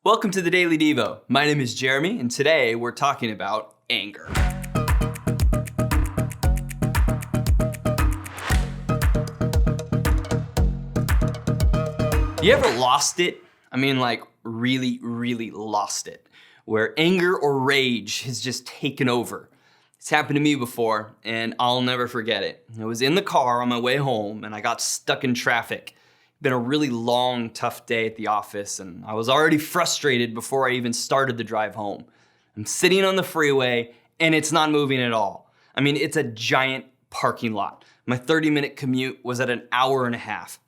Welcome to the Daily Devo. My name is Jeremy, and today we're talking about anger. You ever lost it? I mean, like really lost it, where anger or rage has just taken over. It's happened to me before, and I'll never forget it. I was in the car on my way home, and I got stuck in traffic. Been a really long, tough day at the office, and I was already frustrated before I even started the drive home. I'm sitting on the freeway, and it's not moving at all. I mean, it's a giant parking lot. My 30-minute commute was at an hour and a half.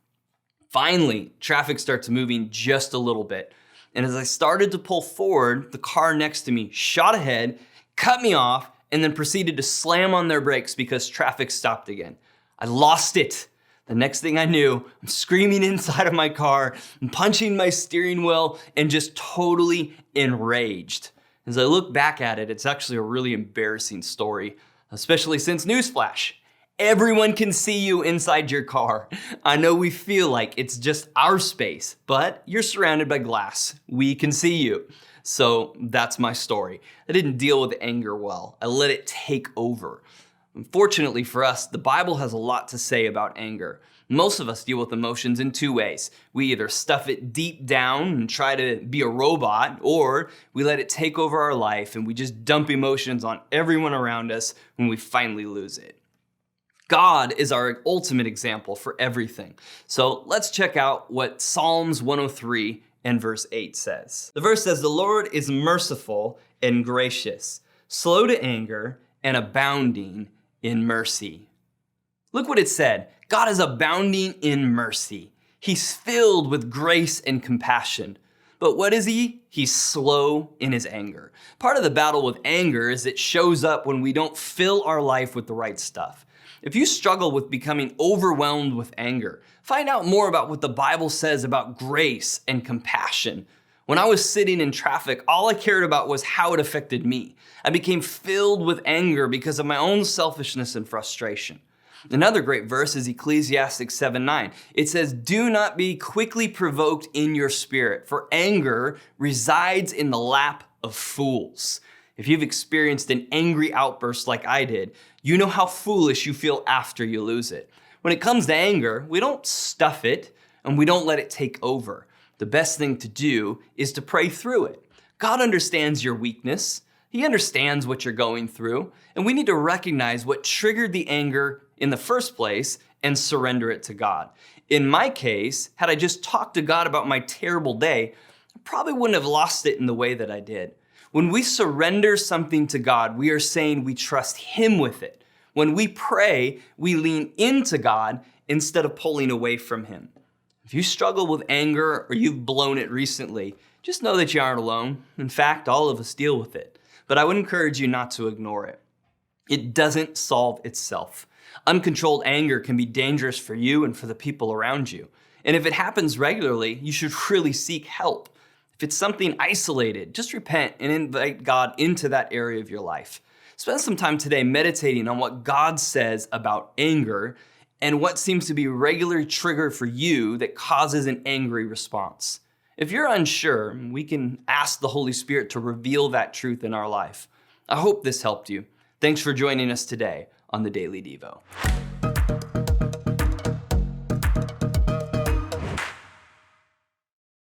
Finally, traffic starts moving just a little bit. And as I started to pull forward, the car next to me shot ahead, cut me off, and then proceeded to slam on their brakes because traffic stopped again. I lost it. The next thing I knew, I'm screaming inside of my car and punching my steering wheel and just totally enraged. As I look back at it, it's actually a really embarrassing story, especially since newsflash, everyone can see you inside your car. I know we feel like it's just our space, but you're surrounded by glass. We can see you. So that's my story. I didn't deal with anger well. I let it take over. Unfortunately for us, the Bible has a lot to say about anger. Most of us deal with emotions in two ways. We either stuff it deep down and try to be a robot, or we let it take over our life and we just dump emotions on everyone around us when we finally lose it. God is our ultimate example for everything. So let's check out what Psalms 103 and verse 8 says. The verse says, "The Lord is merciful and gracious, slow to anger and abounding in mercy." Look what it said. God is abounding in mercy. He's filled with grace and compassion. But what is he? He's slow in his anger. Part of the battle with anger is it shows up when we don't fill our life with the right stuff. If you struggle with becoming overwhelmed with anger, find out more about what the Bible says about grace and compassion. When I was sitting in traffic, all I cared about was how it affected me. I became filled with anger because of my own selfishness and frustration. Another great verse is Ecclesiastes 7:9. It says, "Do not be quickly provoked in your spirit, for anger resides in the lap of fools." If you've experienced an angry outburst like I did, you know how foolish you feel after you lose it. When it comes to anger, we don't stuff it and we don't let it take over. The best thing to do is to pray through it. God understands your weakness. He understands what you're going through, and we need to recognize what triggered the anger in the first place and surrender it to God. In my case, had I just talked to God about my terrible day, I probably wouldn't have lost it in the way that I did. When we surrender something to God, we are saying we trust Him with it. When we pray, we lean into God instead of pulling away from Him. If you struggle with anger or you've blown it recently, just know that you aren't alone. In fact, all of us deal with it. But I would encourage you not to ignore it. It doesn't solve itself. Uncontrolled anger can be dangerous for you and for the people around you. And if it happens regularly, you should really seek help. If it's something isolated, just repent and invite God into that area of your life. Spend some time today meditating on what God says about anger and what seems to be a regular trigger for you that causes an angry response. If you're unsure, we can ask the Holy Spirit to reveal that truth in our life. I hope this helped you. Thanks for joining us today on the Daily Devo.